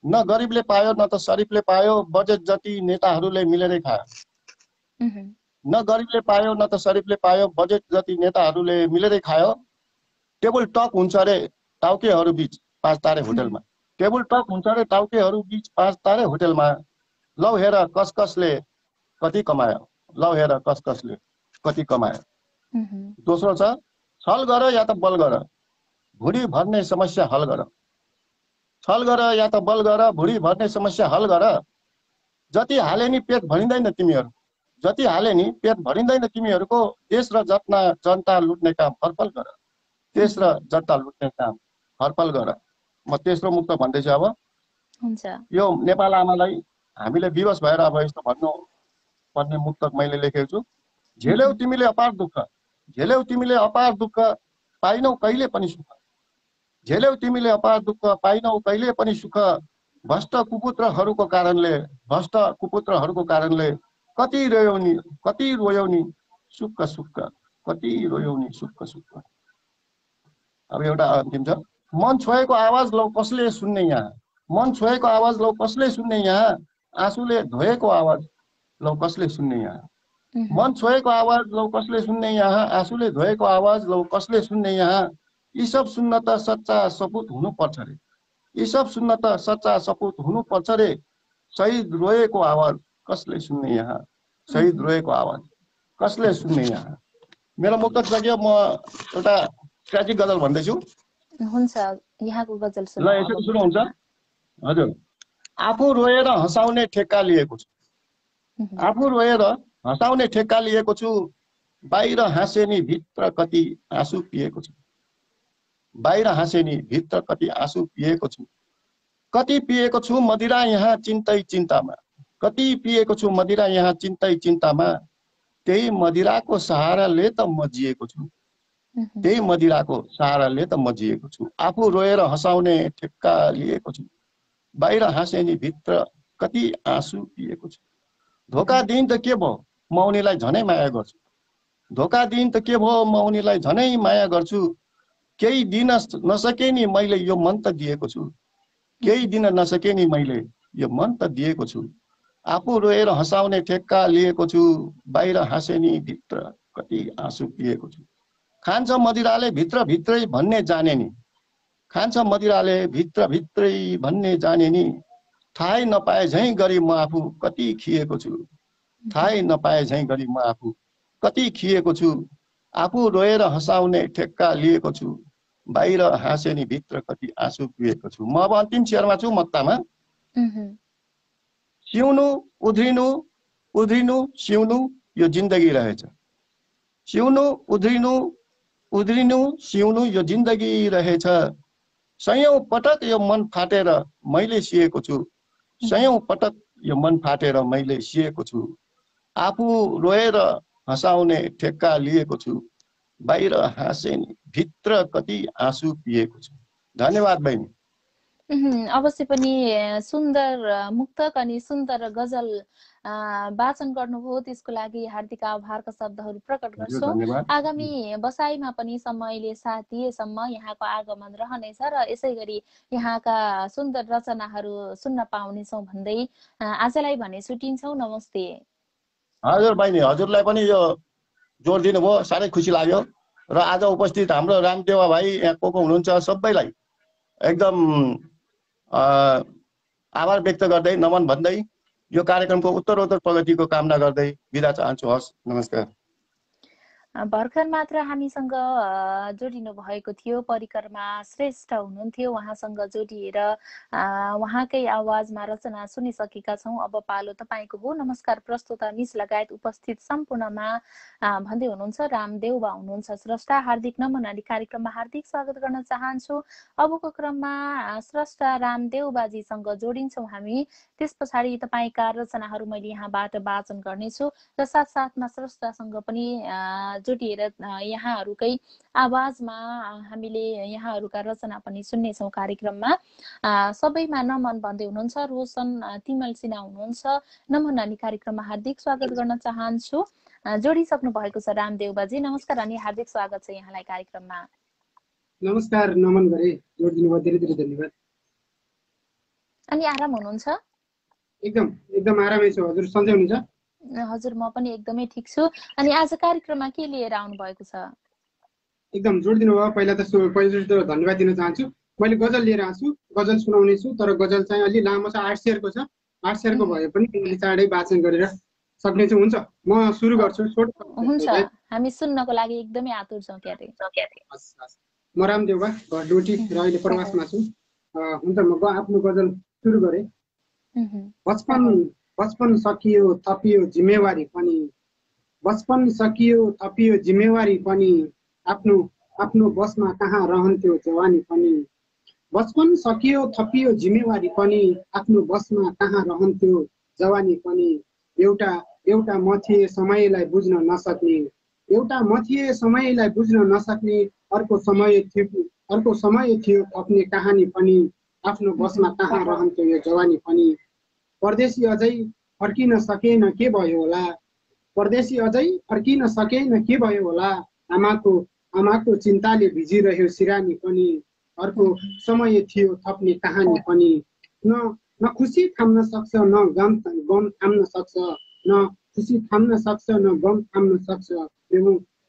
न गरिबले पायो न त शरीफले पायो, बजेट जति नेताहरूले मिलेरै खायो। न गरिबले पायो न त शरीफले पायो, बजेट जति नेताहरूले मिलेरै खायो। टेबल टक हुन्छ अरे टाउकेहरू बीच 5 तारे होटलमा, टेबल टक हुन्छ अरे टाउकेहरू बीच 5 तारे होटलमा। लौ हेर कसकसले कति कमायो, लौ हेर कसकसले कति कमायो। दोस्रो छ, छल गर या त बल गर, भुडी भर्ने समस्या हल गर। छल गर या त बल गर, भुडी भर्ने समस्या हल गर। जति हाले नि पेट भरिँदैन तिमीहरू, जति हाले नि पेट भरिँदैन तिमीहरूको। देश र जनता लुट्ने काम हरपल गर, देश र जनता लुट्ने काम हरपल गर। म तेस्रो मुक्त भन्दैछु। अब यो नेपाल आमालाई हामीले विवश भएर अब यस्तो भन्नु पर्ने मुक्तक मैले लेखेको छु। झेल्यौ तिमीले अपार दुःख, झेल्यौ तिमीले अपार दुःख, पाइनौ कहिले पनि सुख। झेल्यौ तिमीले अपार दुःख, पाइनौ कहिले पनि सुख। भ्रष्ट कुपुत्रहरूको कारणले, भ्रष्ट कुपुत्रहरूको कारणले कति रोयौ नि सुक्क सुक्क, कति रोयौ नि सुक्क सुक्क। अब एउटा अन्तिम छ। मन छोएको आवाज लौ कसले सुन्ने यहाँ, मन छोएको आवाज लौ कसले सुन्ने यहाँ। आँसुले धोएको आवाज लौ कसले सुन्ने यहाँ, मन छोएको आवाज लौ कसले सुन्ने यहाँ। आँसुले धोएको आवाज लौ कसले सुन्ने यहाँ। यी सब सुन्न त सच्चा सपुत हुनुपर्छ रे, यी सब सुन्न त सच्चा सपुत हुनुपर्छ रे। शहीद रोएको आवाज कसले सुन्ने यहाँ, शहीद रोएको आवाज कसले सुन्ने यहाँ। मेरो मुक्तक सकियो। म एउटा ट्र्याजिक गजल भन्दैछु। हुन्छ, यहाँको गजल ल यसरी सुरु हुन्छ। हजुर, आफू रोएर हँसाउने ठेक्का लिएको छु, आफू रोएर हँसाउने ठेक्का लिएको छु। बाहिर हाँसे नि भित्र कति आँसु पिएको छु, बाहिर हाँसे नि भित्र कति आँसु पिएको छु। कति पिएको छु मदिरा यहाँ चिन्तै चिन्तामा, कति पिएको छु मदिरा यहाँ चिन्तै चिन्तामा। त्यही मदिराको सहाराले त म जिएको छु, त्यही मदिराको सहाराले त म जिएको छु। आफू रोएर हँसाउने ठेक्का लिएको छु, बाहिर हाँसे नि भित्र कति आँसु पिएको छु। धोका दिन त के भयो म उनीलाई झनै माया गर्छु, धोका दिन त के भयो म उनीलाई झनै माया गर्छु। केही दिन नसके नि मैले यो मन त दिएको छु, केही दिन नसके नि मैले यो मन त दिएको छु। आफू रोएर हँसाउने ठेक्का लिएको छु, बाहिर हाँसे नि भित्र कति आँसु पिएको छु। खान्छ मदिराले भित्र भित्रै भन्ने जाने नि, खान्छ मदिराले भित्र भित्रै भन्ने जाने नि। थाहै नपाए झैँ गरी म आफू कति खिएको छु, थाहै नपाए झैँ गरी म आफू कति खिएको छु। आफू रोएर हँसाउने ठेक्का लिएको छु, बाहिर हाँसे नि भित्र कति आँसु पिएको छु। म अब अन्तिम शेरमा छु मक्तामा। सिउनु उध्रिनु उध्रिनु सिउनु यो जिन्दगी रहेछ, सिउनु उध्रिनु उध्रिनु सिउनु यो जिन्दगी रहेछ। सयौं पटक यो मन फाटेर मैले सिएको छु, सयौं पटक यो मन फाटेर मैले सिएको छु। आफू रोएर हँसाउने ठेक्का लिएको छु, बाहिर हाँसे नि भित्र कति आँसु पिएको छु। धन्यवाद बहिनी। अवश्य पनि सुन्दर मुक्तक अनि सुन्दर गजल वाचन गर्नुभयो, त्यसको लागि हार्दिक आभारका शब्दहरू प्रकट हजुर गर्छौँ। धन्यवाद। आगामी बसाइमा पनि समयले साथ दिएसम्म यहाँको आगमन रहनेछ र यसै गरी यहाँका सुन्दर रचनाहरू सुन्न पाउनेछौँ भन्दै आजलाई भने छुट्टिन्छौँ। नमस्ते। हजुर बहिनी, हजुरलाई पनि यो जोड दिनुभयो, साह्रै खुसी लाग्यो। र आज उपस्थित हाम्रो रामदेवा भाइ यहाँ को हुनुहुन्छ सबैलाई एकदम आभार व्यक्त गर्दै, नमन भन्दै, यो कार्यक्रमको उत्तरोत्तर प्रगतिको कामना गर्दै बिदा चाहन्छु। हस्, नमस्कार। भर्खर मात्र हामीसँग जोडिनु भएको थियो परिक्रमा श्रेष्ठ हुनुहुन्थ्यो, उहाँसँग जोडिएर उहाँकै आवाजमा रचना सुनिसकेका छौँ। अब पालो तपाईँको हो। नमस्कार प्रस्तुता मिस लगायत उपस्थित सम्पूर्णमा भन्दै हुनुहुन्छ रामदेउबा हुनुहुन्छ स्रष्टा। हार्दिक नमन अनि कार्यक्रममा हार्दिक स्वागत गर्न चाहन्छु। अबको क्रममा स्रष्टा रामदेउबाजीसँग जोडिन्छौँ हामी। त्यस पछाडि तपाईँका रचनाहरू मैले यहाँबाट वाचन गर्नेछु र साथसाथमा स्रष्टासँग पनि जोडिएर यहाँहरूकै आवाजमा हामीले यहाँहरूका रचना पनि सुन्नेछौँ कार्यक्रममा। सबैमा नमन भन्दै हुनुहुन्छ रोशन तिमल सिन्हा हुनुहुन्छ। नमन अनि कार्यक्रममा हार्दिक स्वागत गर्न चाहन्छु। जोडिसक्नु भएको छ रामदेउबाजी, नमस्कार अनि हार्दिक स्वागत छ यहाँलाई कार्यक्रममा। नमस्कार, नमन गरे, जोड दिनुभयो, धेरै धेरै धन्यवाद। अनि आराम हुनुहुन्छ? एकदम एकदम आरामै छु। हजुर सन्चै हुनुहुन्छ? हजुर म पनि एकदमै ठिक छु। अनि आज कार्यक्रममा के लिएर आउनु भएको छ? एकदम जोड दिनुभयो। पहिलो धन्यवाद दिन चाहन्छु। मैले गजल लिएर आएको छु, गजल सुनाउने छु, तर गजल चाहिँ अलि लामो छ, 8 शेरको छ। 8 शेरको भए पनि मैले चाँडै वाचन गरेर सक्ने छु। हुन्छ, म सुरु गर्छु। हुन्छ, हामी सुन्नको लागि एकदमै आतुर छौँ। म रामदेउबा, घर डोटी र अहिले प्रवासमा छु। हुन्छ, म आफ्नो गजल सुरु गरेँ। बचपन सकियो थपियो जिम्मेवारी पनि, बचपन सकियो थपियो जिम्मेवारी पनि, आफ्नो आफ्नो बसमा कहाँ रहन्थ्यो जवानी पनि। बचपन सकियो थपियो जिम्मेवारी पनि, आफ्नो बसमा कहाँ रहन्थ्यो जवानी पनि। एउटा एउटा म थिएँ समयलाई बुझ्न नसक्ने, एउटा म थिएँ समयलाई बुझ्न नसक्ने, अर्को समय थियो थप्ने कहानी पनि, आफ्नो बसमा कहाँ रहन्थ्यो यो जवानी पनि। परदेशी अझै फर्किन सकेन के भयो होला, परदेशी अझै फर्किन सकेन के भयो होला, आमाको चिन्ताले भिजिरह्यो सिरानी पनि, अर्को समय थियो थप्ने कहानी पनि। न खुसी थाम्न सक्छ न गम थाम्न सक्छ, न खुसी थाम्न सक्छ न गम थाम्न सक्छ,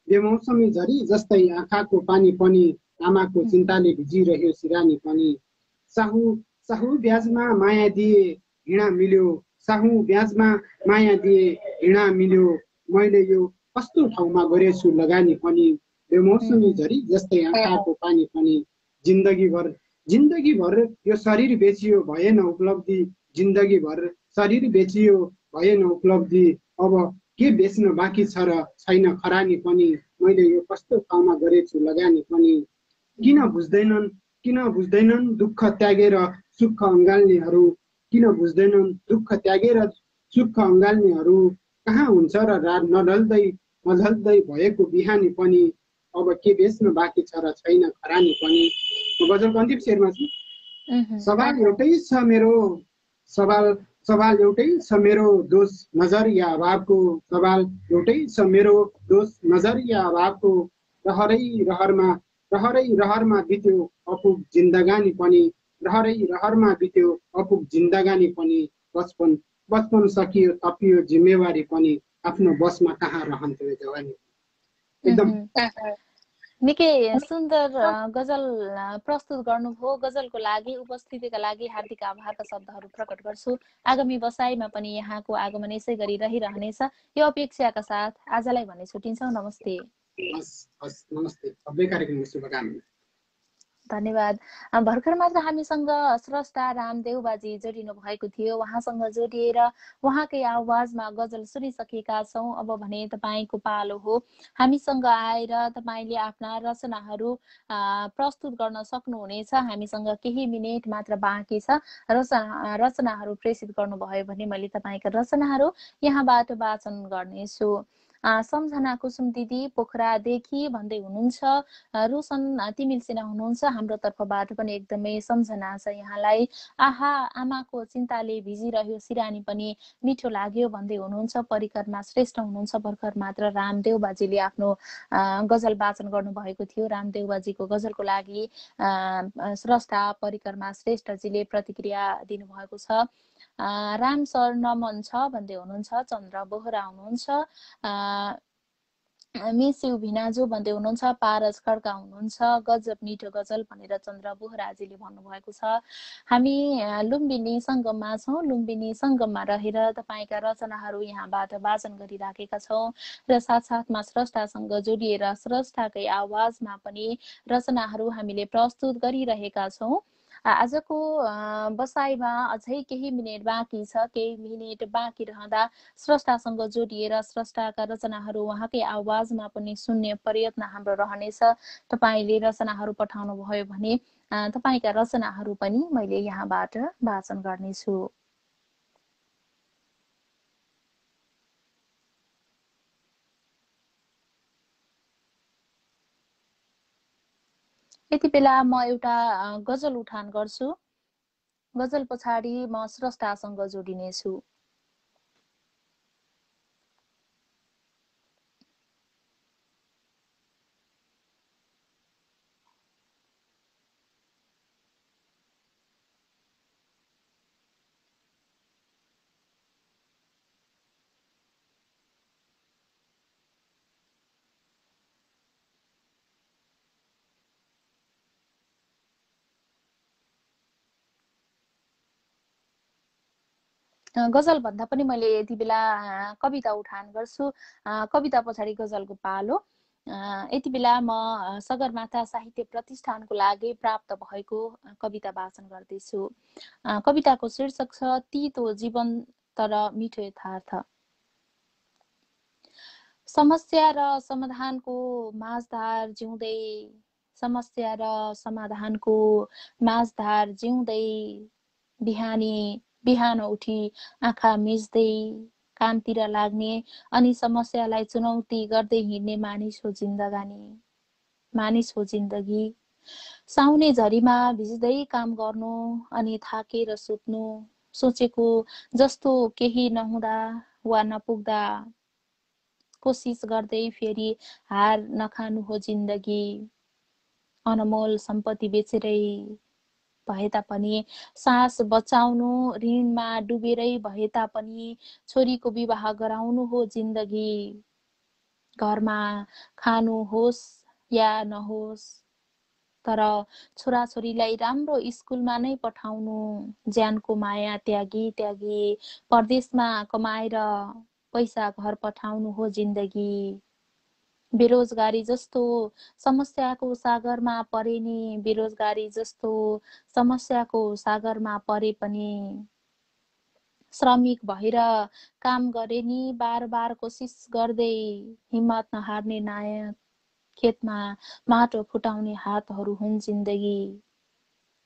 बेमौसमी झरी जस्तै आँखाको पानी पनि, आमाको चिन्ताले भिजिरह्यो सिरानी पनि। साहु ब्याजमा माया दिए घृणा मिल्यो, साहु ब्याजमा माया दिए घृणा मिल्यो, मैले यो कस्तो ठाउँमा गरेछु लगानी पनि, बेमौसमी झरी जस्तै आँखाको पानी पनि। जिन्दगीभर यो शरीर बेचियो भएन उपलब्धि, जिन्दगीभर शरीर बेचियो भएन उपलब्धि, अब के बेच्न बाँकी छ र छैन खरानी पनि, मैले यो कस्तो ठाउँमा गरेछु लगानी पनि। किन बुझ्दैनन् दुःख त्यागेर सुख अँगाल्नेहरू, किन बुझ्दैनन् दुःख त्यागेर सुख अँगाल्नेहरू, कहाँ हुन्छ र नढल्दै भएको बिहानी पनि, अब के बेच्न बाँकी छ र छैन खरानी पनि। गजलको अन्तिम शेरमा छु। सवाल एउटै छ मेरो दोष नजर या अभावको, सवाल एउटै छ मेरो दोष नजर या अभावको, रहरै बित्यो अपुग जिन्दगानी पनि, रहरमा बित्यो अपुग जिन्दगानी पनि। बचपन सकियो थपियो जिम्मेवारी पनि, आफ्नो बसमा कहाँ रहन्थ्यो जवानी। एकदम निकै सुन्दर गजल प्रस्तुत गर्नुभयो। गजलको लागि उपस्थितिका लागि हार्दिक आभारका शब्दहरू प्रकट गर्छु। आगामी बसाइमा पनि यहाँको आगमन यसै गरी रहिरहनेछ यो अपेक्षाका साथ आजलाई भने छुट्टिन्छौँ। नमस्ते। नमस्ते, सबै कार्यक्रमको शुभकामना। धन्यवाद। भर्खर मात्र हामीसँग स्रष्टा रामदेउबाजी जोडिनु भएको थियो। उहाँसँग जोडिएर उहाँकै आवाजमा गजल सुनिसकेका छौँ। अब भने तपाईँको पालो हो। हामीसँग आएर तपाईँले आफ्ना रचनाहरू प्रस्तुत गर्न सक्नुहुनेछ। हामीसँग केही मिनेट मात्र बाँकी छ। रचनाहरू प्रेषित गर्नुभयो भने मैले तपाईँका रचनाहरू यहाँबाट वाचन गर्नेछु। सम्झना कुसुम दिदी पोखरादेखि भन्दै हुनुहुन्छ। रोशन तिमिल सिन्हा हुनुहुन्छ। हाम्रो तर्फबाट पनि एकदमै सम्झना छ यहाँलाई। आहा आमाको चिन्ताले भिजिरह्यो सिरानी पनि मिठो लाग्यो भन्दै हुनुहुन्छ। परिकरमा श्रेष्ठ हुनुहुन्छ। भर्खर मात्र रामदेव बाजीले आफ्नो गजल वाचन गर्नुभएको थियो। रामदेव बाजीको गजलको लागि स्रष्टा परिकरमा श्रेष्ठजीले प्रतिक्रिया दिनुभएको छ। राम सर नमन छ भन्दै हुनुहुन्छ। चन्द्र बोहरा हुनुहुन्छ। मिस्यु भिनाजु भन्दै हुनुहुन्छ। पारस खड्का हुनुहुन्छ। गजब मिठो गजल भनेर चन्द्र बोहराजीले भन्नुभएको छ। हामी लुम्बिनी सङ्गममा छौँ। लुम्बिनी सङ्गममा रहेर तपाईँका रचनाहरू यहाँबाट वाचन गरिराखेका छौँ र साथसाथमा स्रष्टासँग जोडिएर स्रष्टाकै आवाजमा पनि रचनाहरू हामीले प्रस्तुत गरिरहेका छौँ। आजको बसाइमा अझै केही मिनेट बाँकी छ। केही मिनेट बाँकी रहँदा स्रष्टासँग जोडिएर स्रष्टाका रचनाहरू उहाँकै आवाजमा पनि सुन्ने प्रयत्न हाम्रो रहनेछ। तपाईँले रचनाहरू पठाउनु भयो भने तपाईँका रचनाहरू पनि मैले यहाँबाट वाचन गर्नेछु। यति बेला म एउटा गजल उठान गर्छु। गजल पछाडि म स्रष्टासँग जोडिनेछु। गजल भन्दा पनि मैले यति बेला कविता उठान गर्छु। कविता पछाडि गजलको पालो। यति बेला म सगरमाथा साहित्य प्रतिष्ठानको लागि प्राप्त भएको कविता वाचन गर्दैछु। कविताको शीर्षक छ तितो जीवन तर मिठो यथार्थ। समस्या र समाधानको माझधार जिउँदै, समस्या र समाधानको माझधार जिउँदै, बिहान उठी आँखा मिच्दै कामतिर लाग्ने अनि समस्यालाई चुनौती गर्दै हिँड्ने मानिस हो जिन्दगी। साउने झरीमा भिज्दै काम गर्नु अनि थाकेर सुत्नु, सोचेको जस्तो केही नहुँदा वा नपुग्दा कोसिस गर्दै फेरि हार नखानु हो जिन्दगी। अनमोल सम्पत्ति बेचेरै भए तापनि, सास बचाउनु ऋणमा डुबेरै भए तापनि, छोरीको विवाह गराउनु हो जिन्दगी। घरमा खानु होस् या नहोस्, तर छोराछोरीलाई राम्रो स्कुलमा नै पठाउनु, ज्यानको माया त्यागी परदेशमा कमाएर पैसा घर पठाउनु हो जिन्दगी। बेरोजगारी जस्तो समस्याको सागरमा परे नि, बेरोजगारी जस्तो समस्याको सागरमा परे पनि श्रमिक भएर काम गरे नि, बार कोसिस गर्दै हिम्मत नहार्ने नायक। खेतमा माटो फुटाउने हातहरू हुन्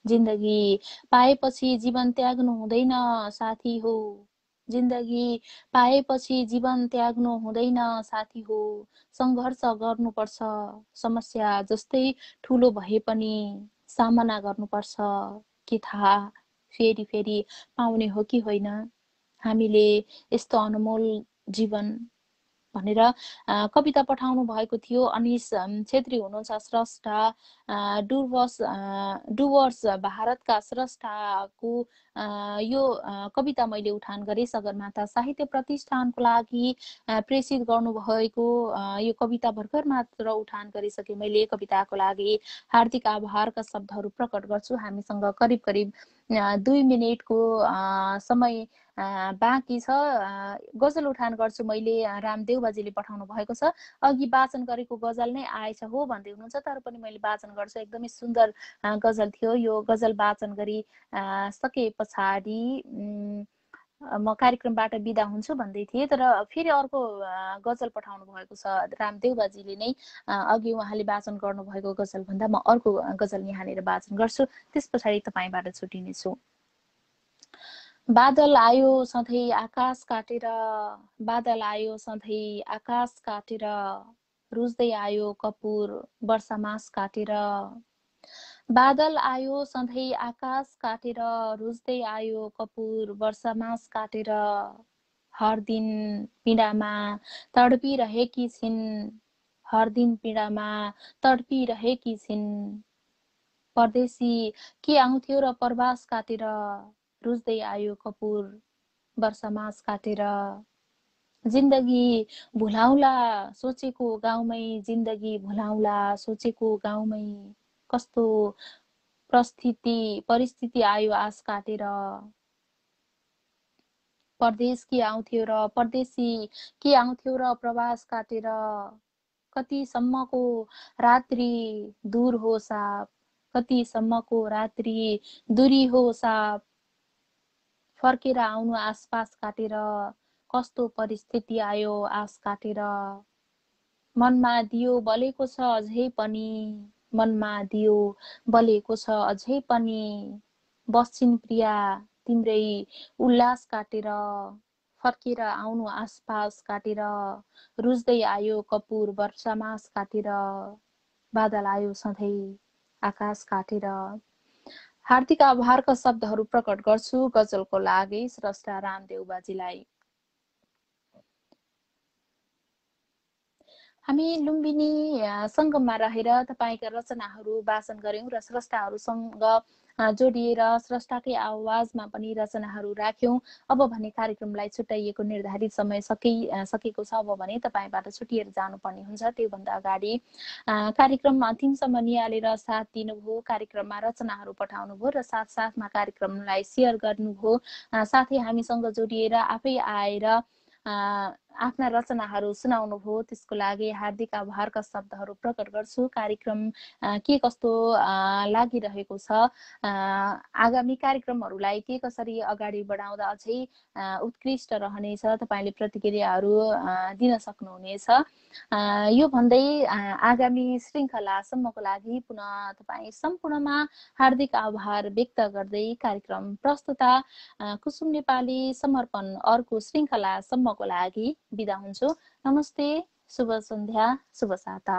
जिन्दगी पाएपछि जीवन त्याग्नु हुँदैन साथी हो। जिन्दगी पाएपछि जीवन त्याग्नु हुँदैन साथी हो। सङ्घर्ष गर्नुपर्छ, समस्या जस्तै ठुलो भए पनि सामना गर्नुपर्छ। के थाहा फेरि पाउने हो कि होइन हामीले यस्तो अनमोल जीवन भनेर कविता पठाउनु भएको थियो। अनिश छेत्री हुनुहुन्छ स्रष्टा। डुवर्स भारतका स्रष्टाको यो कविता मैले उठान गरेँ। सगरमाथा साहित्य प्रतिष्ठानको लागि प्रेषित गर्नुभएको यो कविता भर्खर मात्र उठान गरिसकेँ मैले। कविताको लागि हार्दिक आभारका शब्दहरू प्रकट गर्छु। हामीसँग करिब 2 मिनेटको समय बाँकी छ। गजल उठान गर्छु मैले। रामदेव बाजीले पठाउनु भएको छ। अघि वाचन गरेको गजल नै आएछ हो भन्दै हुनुहुन्छ, तर पनि मैले वाचन गर्छु। एकदमै सुन्दर गजल थियो। यो गजल वाचन गरी सके पछाडि म कार्यक्रमबाट बिदा हुन्छु भन्दै थिएँ, तर फेरि अर्को गजल पठाउनु भएको छ रामदेव बाजीले नै। अघि उहाँले वाचन गर्नुभएको गजल भन्दा म अर्को गजल यहाँनिर वाचन गर्छु, त्यस पछाडि तपाईँबाट छुटिनेछु। बादल आयो सधैँ आकाश काटेर, बादल आयो सधैँ आकाश काटेर, रुच्दै आयो कपुर वर्षामास काटेर। बादल आयो सधैँ आकाश काटेर, रुच्दै आयो कपुर वर्षामास काटेर। हर दिन पीडामा तडपिरहेकी छिन्, हर दिन पीडामा तडपिरहेकी छिन्। परदेशी के आउँथ्यो र प्रवास काटेर, रुच्दै आयो कपुर वर्षामास काटेर। जिन्दगी भुलाउला सोचेको गाउँमै, जिन्दगी भुलाउला सोचेको गाउँमै, कस्तो परिस्थिति आयो आस काटेर। परदेशी के आउँथ्यो र प्रवास काटेर। कतिसम्मको रात्रि दूर हो साप, कतिसम्मको रात्रि दूरी हो साप। फर्केर आउनु आसपास काटेर, कस्तो परिस्थिति आयो आस काटेर। मनमा दियो बलेको छ अझै पनि, मनमा दियो बलेको छ अझै पनि। बस्छिन् प्रिया तिम्रै उल्लास काटेर, फर्केर आउनु आसपास काटेर। रुच्दै आयो कपुर वर्षामास काटेर, बादल आयो सधैँ आकाश काटेर। हार्दिक आभारका शब्दहरू प्रकट गर्छु गजलको लागि स्रष्टा रामदेव बाजीलाई। हामी लुम्बिनी सङ्गममा रहेर तपाईँका रचनाहरू वाचन गऱ्यौँ र स्रष्टाहरूसँग जोडिएर स्रष्टाकै आवाजमा पनि रचनाहरू राख्यौँ। अब भने कार्यक्रमलाई छुट्याइएको निर्धारित समय सकेको छ। अब भने तपाईँबाट छुटिएर जानुपर्ने हुन्छ। त्योभन्दा अगाडि कार्यक्रम अन्तिमसम्म निहालेर साथ दिनुभयो, कार्यक्रममा रचनाहरू पठाउनुभयो र साथसाथमा कार्यक्रमलाई सेयर गर्नुभयो। साथै हामीसँग जोडिएर आफै आएर आफ्ना रचनाहरू सुनाउनुभयो, त्यसको लागि हार्दिक आभारका शब्दहरू प्रकट गर्छु। कार्यक्रम के कस्तो लागिरहेको छ, आगामी कार्यक्रमहरूलाई के कसरी अगाडि बढाउँदा अझै उत्कृष्ट रहनेछ, तपाईँले प्रतिक्रियाहरू दिन सक्नुहुनेछ। यो भन्दै आगामी श्रृङ्खलासम्मको लागि पुनः तपाईँ सम्पूर्णमा हार्दिक आभार व्यक्त गर्दै कार्यक्रम प्रस्तुता कुसुम नेपाली समर्पण अर्को श्रृङ्खलासम्मको लागि बिदा हुन्छु। नमस्ते, शुभ सन्ध्या, शुभ साता।